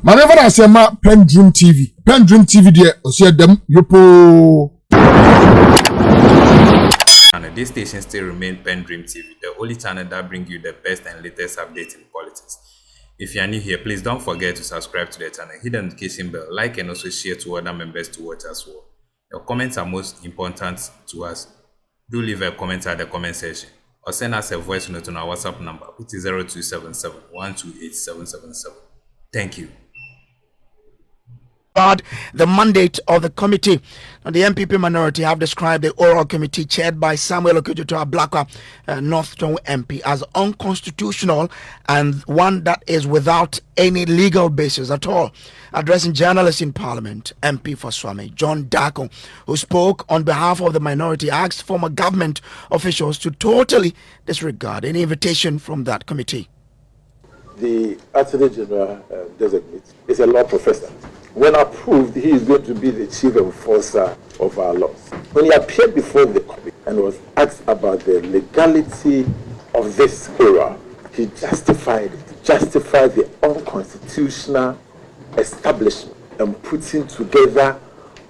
Manever I say ma PENDREAM TV. PENDREAM TV there, osia dem yopo. And this station still remain PENDREAM TV, the only channel that brings you the best and latest updates in politics. If you are new here, please don't forget to subscribe to the channel, hit the notification bell, like and also share to other members to watch as well. Your comments are most important to us. Do leave a comment at the comment section or send us a voice note on our WhatsApp number, which is 0277 128 777. Thank you. The mandate of the committee. Now, the NPP minority have described the oral committee chaired by Samuel Okututu-Ablakwa, North Tongue MP, as unconstitutional and one that is without any legal basis at all. Addressing journalists in Parliament, MP for Swami John Dako, who spoke on behalf of the minority, asked former government officials to totally disregard any invitation from that committee. The Attorney General designate is a law professor. When approved, he is going to be the chief enforcer of our laws. When he appeared before the committee and was asked about the legality of this oral, he justified the unconstitutional establishment and putting together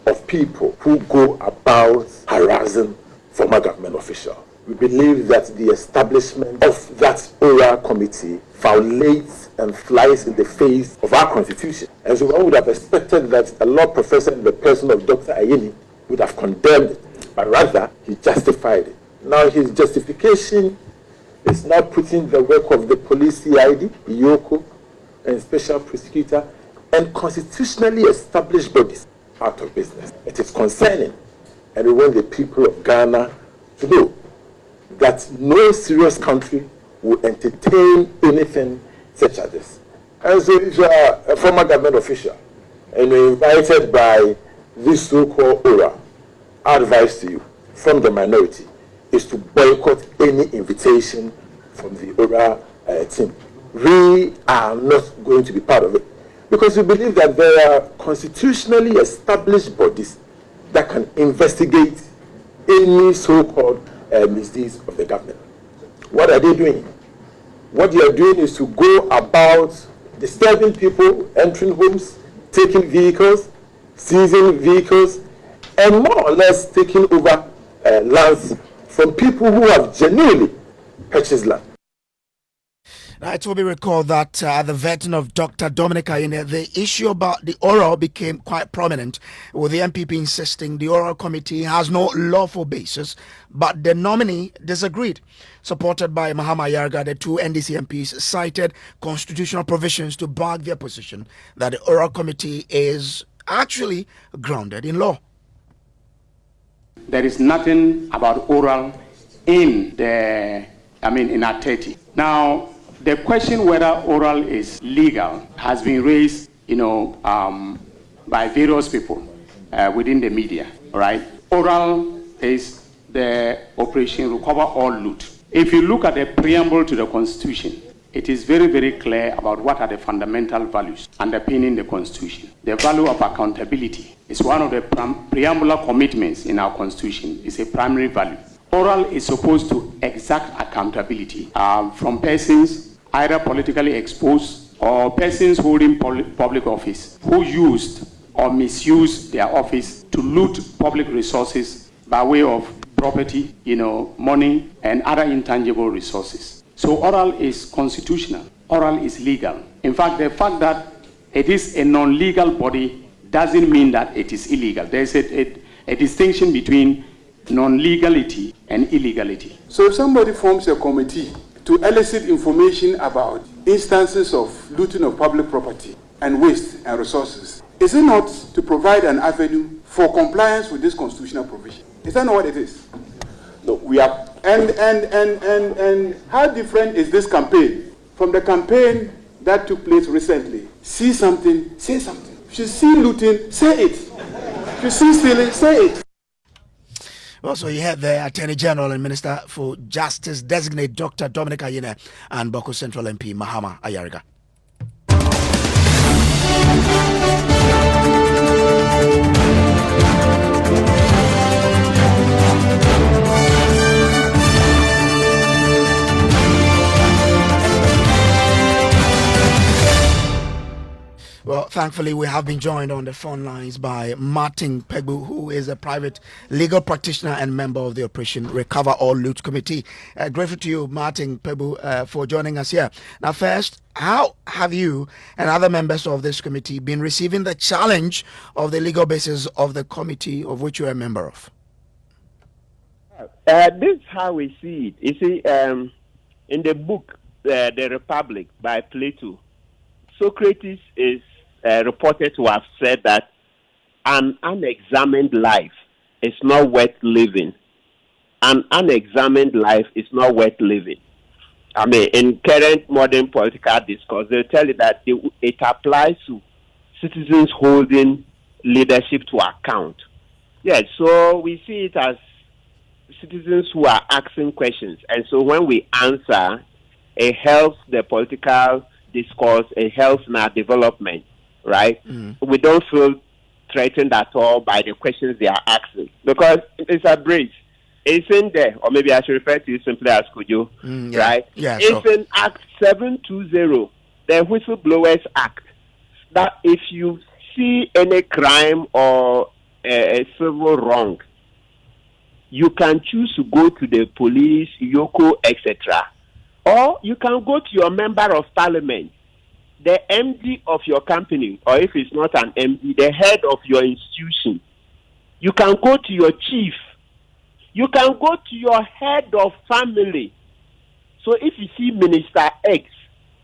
of people who go about harassing former government officials. We believe that the establishment of that oral committee violates and flies in the face of our constitution. And so one would have expected that a law professor in the person of Dr. Ayeni would have condemned it, but rather he justified it. Now his justification is now putting the work of the police CID, IOCO, and special prosecutor and constitutionally established bodies out of business. It is concerning, and we want the people of Ghana to know that no serious country will entertain anything such as this. And so if you are a former government official and you're invited by this so-called ORA, our advice to you from the minority is to boycott any invitation from the ORA team. We are not going to be part of it because we believe that there are constitutionally established bodies that can investigate any so-called misdeeds of the government. What are they doing? What they are doing is to go about disturbing people, entering homes, taking vehicles, seizing vehicles, and more or less taking over lands from people who have genuinely purchased land. Now, it will be recalled that at the vetting of Dr. Dominic Ayine, the issue about the oral became quite prominent, with the NPP insisting the oral committee has no lawful basis, but the nominee disagreed. Supported by Mahama Ayarga, the two NDC MPs cited constitutional provisions to back their position that the oral committee is actually grounded in law. There is nothing about oral in Cmttee. Now, the question whether oral is legal has been raised, by various people within the media. All right, oral is the operation recover all loot. If you look at the preamble to the Constitution, it is very, very clear about what are the fundamental values underpinning the Constitution. The value of accountability is one of the preambular commitments in our Constitution. It's a primary value. Oral is supposed to exact accountability from persons either politically exposed or persons holding public office who used or misused their office to loot public resources by way of property, money, and other intangible resources. So oral is constitutional. Oral is legal. In fact, the fact that it is a non-legal body doesn't mean that it is illegal. There's a distinction between non-legality and illegality. So if somebody forms a committee to elicit information about instances of looting of public property and waste and resources, is it not to provide an avenue for compliance with this constitutional provision? Is that not what it is? No, we are. And how different is this campaign from the campaign that took place recently? See something, say something. If you see looting, say it. If you see stealing, say it. Also, you had the Attorney General and Minister for Justice designate Dr. Dominic Ayine and Boko Central MP Mahama Ayarga. Well, thankfully, we have been joined on the phone lines by Martin Pegbu, who is a private legal practitioner and member of the Operation Recover All Loot Committee. Grateful to you, Martin Pegbu, for joining us here. Now, first, how have you and other members of this committee been receiving the challenge of the legal basis of the committee of which you are a member of? This is how we see it. You see, in the book, The Republic by Plato, Socrates is reported to have said that an unexamined life is not worth living. An unexamined life is not worth living. I mean, in current modern political discourse, they'll tell you that it applies to citizens holding leadership to account. Yes, so we see it as citizens who are asking questions. And so when we answer, it helps the political discourse, it helps in our development, right? We don't feel threatened at all by the questions they are asking because it's a bridge. It's in there, or maybe I should refer to it simply as Kujo, right? Yeah, it's in Act 720, the Whistleblowers Act, that if you see any crime or a civil wrong, you can choose to go to the police, Yoko, etc. Or you can go to your member of parliament, the MD of your company, or if it's not an MD, the head of your institution. You can go to your chief. You can go to your head of family. So if you see Minister X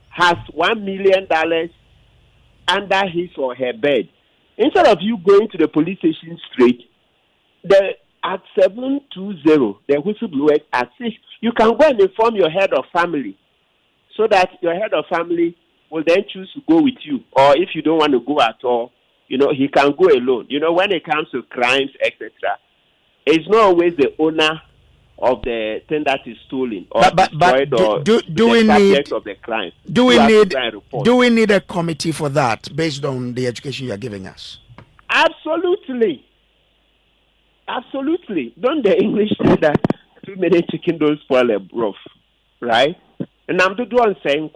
has $1 million under his or her bed, instead of you going to the police station straight, the Act 720, the Whistleblowers Act, you can go and inform your head of family so that your head of family will then choose to go with you. Or if you don't want to go at all, he can go alone. When it comes to crimes, etc., it's not always the owner of the thing that is stolen or destroyed or the subject of the crime. Do we need a committee for that based on the education you are giving us? Absolutely. Absolutely. Don't the English say that too many chicken don't spoil a broth, right? And I'm the one saying,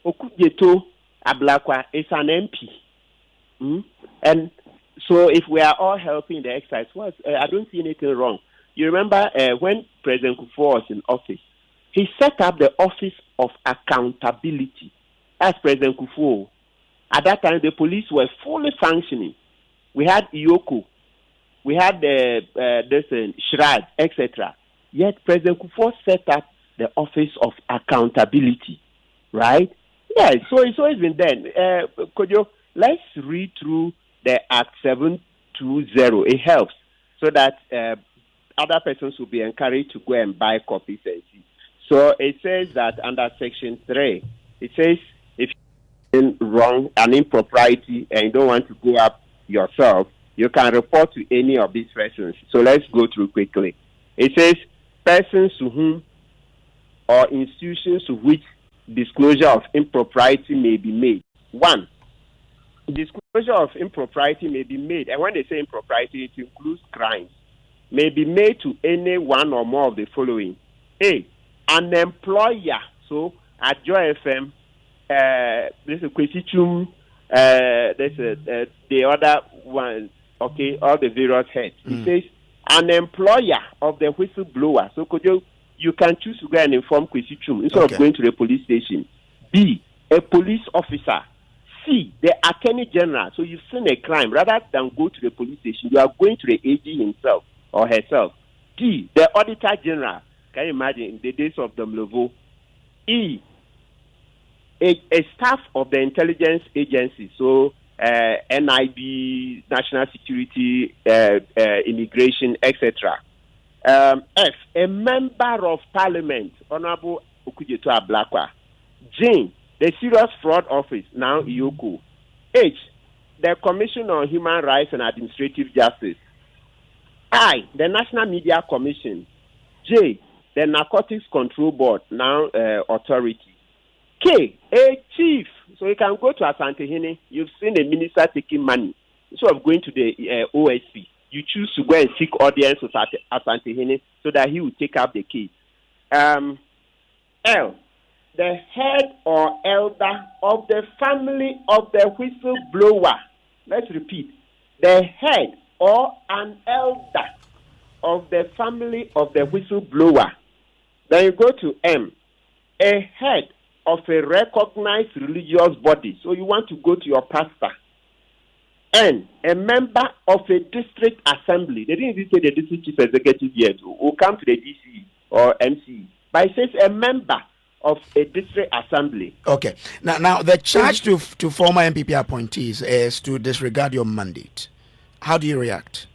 Okujeto Ablakwa is an MP. And so if we are all helping the exercise, I don't see anything wrong. You remember when President Kufuor was in office, he set up the Office of Accountability as President Kufuor. At that time, the police were fully functioning. We had Iyoko. We had Shrad, etc. Yet President Kufuor set up the Office of Accountability, right? Yeah, so it's always been there. Kojo, let's read through the Act 720. It helps so that other persons will be encouraged to go and buy copies and see. So it says that under Section 3, it says if you're wrong, an impropriety, and you don't want to go up yourself, you can report to any of these persons. So let's go through quickly. It says persons to whom or institutions to which disclosure of impropriety may be made. 1. Disclosure of impropriety may be made, and when they say impropriety, it includes crimes, may be made to any one or more of the following. A. An employer. So at Joy FM, this is Kwesichum, the other one, okay, all the various heads. It says an employer of the whistleblower. So you can choose to go and inform Kwesichum instead of going to the police station. B. A police officer. C. The Attorney General. So you've seen a crime. Rather than go to the police station, you are going to the AG himself or herself. D. The Auditor General. Can you imagine in the days of Domlevo? E. A staff of the intelligence agency. So NIB, National Security, Immigration, etc. F. A member of Parliament. Honorable Okujeto Ablakwa. J. The Serious Fraud Office, now Iyoko. H. The Commission on Human Rights and Administrative Justice. I. The National Media Commission. J. The Narcotics Control Board, now Authority. K. A chief. So you can go to Asante Hene. You've seen a minister taking money. Instead of going to the OSP, you choose to go and seek audience with Asante Hene so that he will take up the case. L. the head or elder of the family of the whistleblower. Let's repeat. The head or an elder of the family of the whistleblower. Then you go to M. A head of a recognized religious body. So you want to go to your pastor. N. A member of a district assembly. They didn't even say the district chief executive yet. Who come to the DC or MC. But it says a member of a district assembly. Okay. Now the charge to former NPP appointees is to disregard your mandate. How do you react?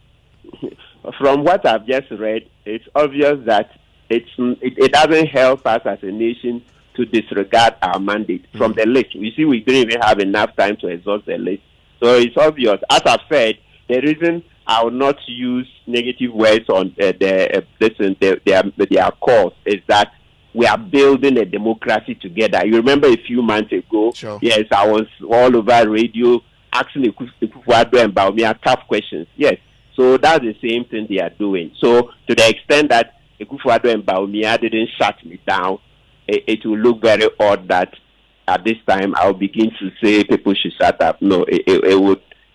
From what I've just read, it's obvious that it doesn't help us as a nation to disregard our mandate from the list. You see, we didn't even have enough time to exhaust the list. So it's obvious. As I've said, the reason I will not use negative words on their cause is that we are building a democracy together. You remember a few months ago, sure. Yes, I was all over radio asking Ekufuado and Bawumia tough questions. Yes, so that's the same thing they are doing. So to the extent that Ekufuado and Bawumia didn't shut me down, it will look very odd that at this time I'll begin to say people should shut up. No, it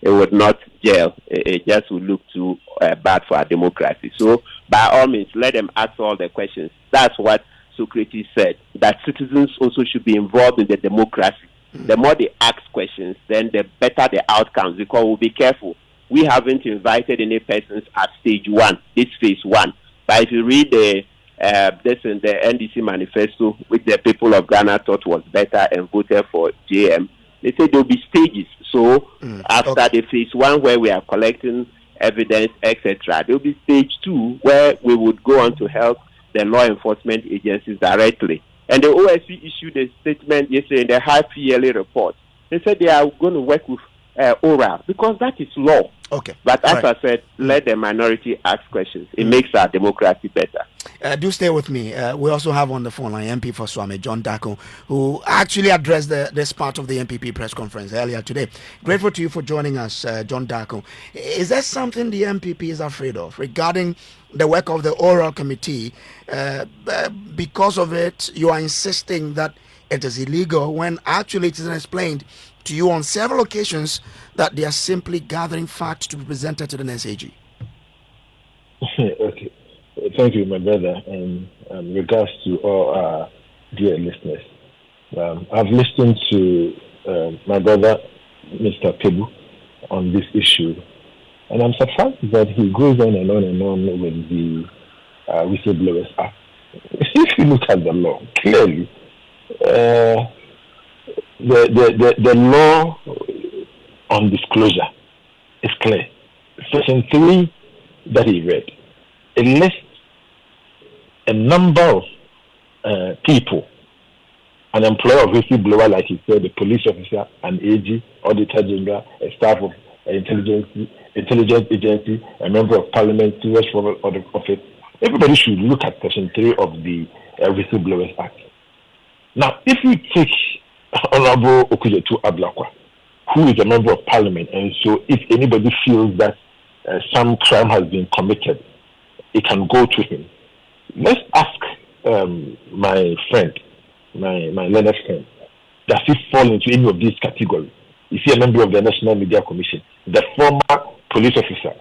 would not gel. It just would look too bad for our democracy. So by all means, let them ask all the questions. That's what Cmttee said, that citizens also should be involved in the democracy. The more they ask questions, then the better the outcomes, because we'll be careful. We haven't invited any persons at stage one, this phase one. But if you read the NDC manifesto, which the people of Ghana thought was better and voted for JM, they said there will be stages. So after the phase one, where we are collecting evidence, etc., there will be stage two, where we would go on to help the law enforcement agencies directly. And the OSC issued a statement yesterday in the half-yearly report. They said they are going to work with oral because that is law. Okay. But as I said, let the minority ask questions. It makes our democracy better. Do stay with me. We also have on the phone line MP for Swami, John Darko, who actually addressed this part of the NPP press conference earlier today. Grateful to you for joining us, John Darko. Is there something the NPP is afraid of regarding the work of the oral committee? Because of it, you are insisting that it is illegal when actually it is explained to you on several occasions that they are simply gathering facts to be presented to the NSAG. Okay. Thank you, my brother, and regards to all our dear listeners. I've listened to my brother, Mr. Pebu, on this issue, and I'm surprised that he goes on and on and on with the Whistleblowers Act. If you look at the law, clearly, the law on disclosure is clear. Section 3 that he read, it lists a number of people, an employer of whistleblower, like he said, a police officer, an AG, auditor general, a staff of intelligence agency, a member of parliament, serious formal office. Everybody should look at section 3 of the Whistleblowers Act. Now, if we take Honorable Okujetu Ablakwa, who is a member of parliament, and so if anybody feels that some crime has been committed, it can go to him. Let's ask my friend, my learned friend, does he fall into any of these categories? Is he a member of the National Media Commission? The former police officer,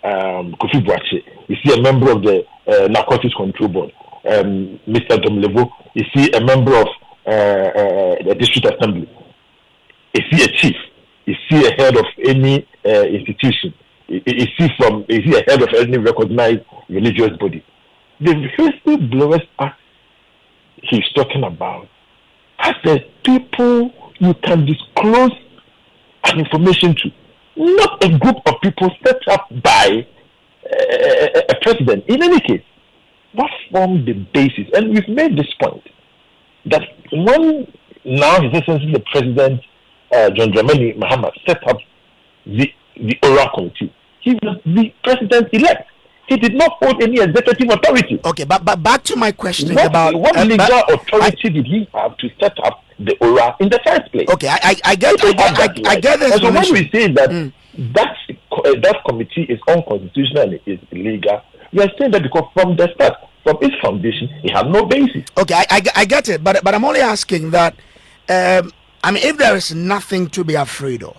Kofi Boache, is he a member of the Narcotics Control Board? Mr. Domlevo, is he a member of the District Assembly? Is he a chief? Is he a head of any institution? Is he a head of any recognized religious body? The Whistleblowers Act he's talking about are the people you can disclose an information to, not a group of people set up by a president. In any case, what form the basis? And we've made this point that when now His Excellency the President John Dramani Mahama set up the oral committee, he was the president-elect. He did not hold any executive authority. Okay, but back to my question what about legal authority did he have to set up the oral in the first place? Okay, I get this. So when we say that that committee is unconstitutional and is illegal, we are saying that because from the start, from its foundation, it has no basis. Okay, I get it, but I'm only asking that. I mean, if there is nothing to be afraid of,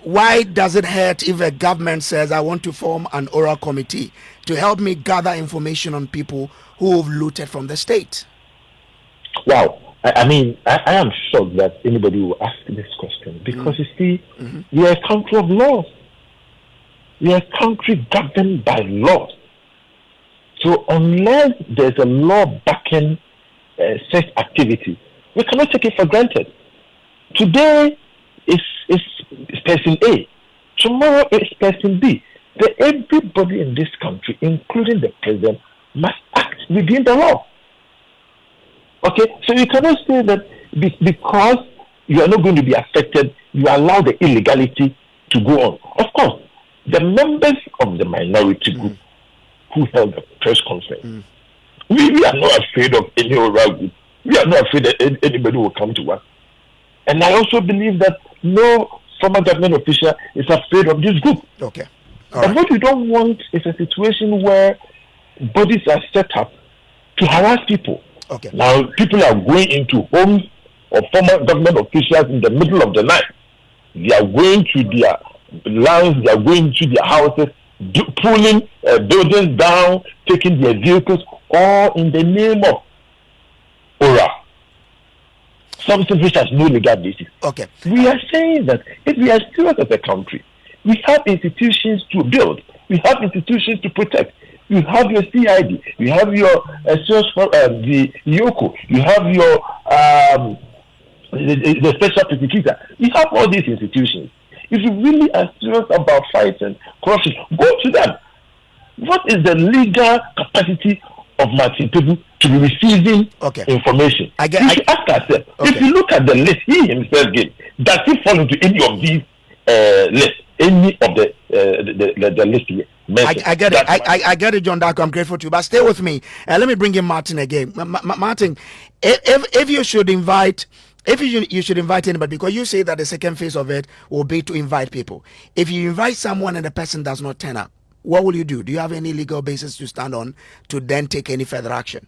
why does it hurt if a government says, I want to form an oral committee to help me gather information on people who have looted from the state? Wow. I mean, I am shocked that anybody will ask this question because you see, we are a country of laws. We are a country governed by laws. So unless there's a law backing such activity, we cannot take it for granted. Today is person A. Tomorrow is person B. But everybody in this country, including the president, must act within the law. Okay, so you cannot say that because you are not going to be affected, you allow the illegality to go on. Of course, the members of the minority group who held the press conference, we are not afraid of any oral group. We are not afraid that anybody will come to us. And I also believe that no former government official is afraid of this group. Okay. And what we don't want is a situation where bodies are set up to harass people. Okay. Now, people are going into homes of former government officials in the middle of the night. They are going to their lands, they are going to their houses, pulling buildings down, taking their vehicles, all in the name of oral. Something which has no legal basis. Okay. We are saying that if we are serious as a country, we have institutions to build, we have institutions to protect. You have your CID, you have your the YOCO, you have your the special prosecutor. We have all these institutions. If you really are serious about fighting corruption, go to them. What is the legal capacity of Martin Pebu to be receiving information? We should ask ourselves. If you look at the list he himself gave, does he fall into any of these lists? Any of the list here? I get it. I get it, John Darko. I'm grateful to you. But stay with me. Let me bring in Martin again. Martin, if you should invite, you should invite anybody, because you say that the second phase of it will be to invite people. If you invite someone and the person does not turn up, what will you do? Do you have any legal basis to stand on to then take any further action?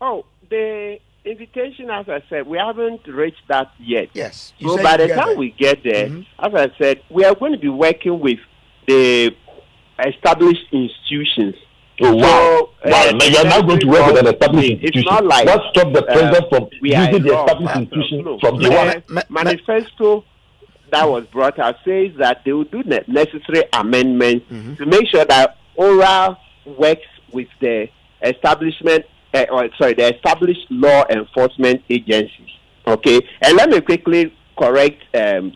Oh, the invitation, as I said, we haven't reached that yet. Yes. So by the time we get there, as I said, we are going to be working with the established institutions. Oh, wow. Now you are not going to work with an established institution. It's not like what stop the president from using the established institution from the manifesto that was brought out says that they will do necessary amendments to make sure that oral works with the establishment, the established law enforcement agencies. Okay, and let me quickly correct the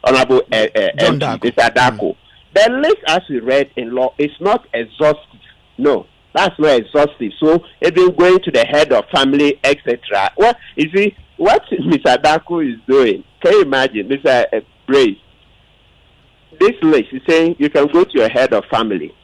Honorable MP, Darko. The list, as we read in law, is not exhaustive. No, that's not exhaustive. So, even going to the head of family, etc. Well, you see, what Mr. Darko is doing, can you imagine, Mr. Brace? This list is saying you can go to your head of family.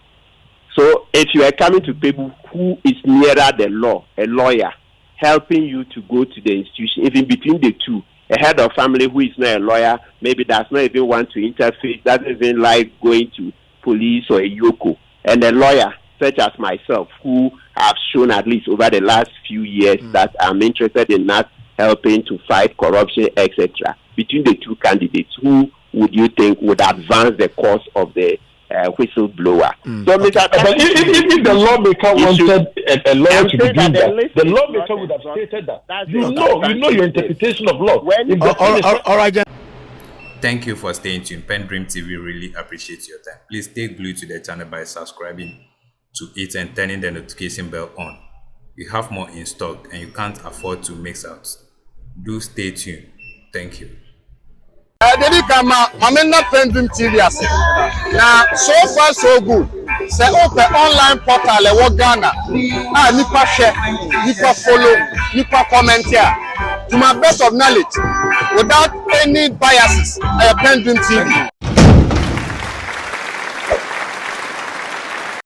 So, if you are coming to people who is nearer the law, a lawyer, helping you to go to the institution, even between the two, a head of family who is not a lawyer, maybe does not even want to interface, doesn't even like going to police or a YOCO, and a lawyer such as myself, who have shown at least over the last few years that I'm interested in not helping to fight corruption, etc. Between the two candidates, who would you think would advance the cause of the whistleblower? So, Mr. But if the lawmaker wanted a lawyer to begin that, the lawmaker would have stated that. You know your interpretation of law. All right. Thank you for staying tuned. PENDREAM TV really appreciates your time. Please stay glued to the channel by subscribing to it and turning the notification bell on. We have more in stock and you can't afford to miss out. Do stay tuned. Thank you. PENDREAM TV now, so far so good. Say open online portal e Ghana. Nipa share, nipa follow, nipa comment here. To my best of knowledge, without any biases, PENDREAM TV.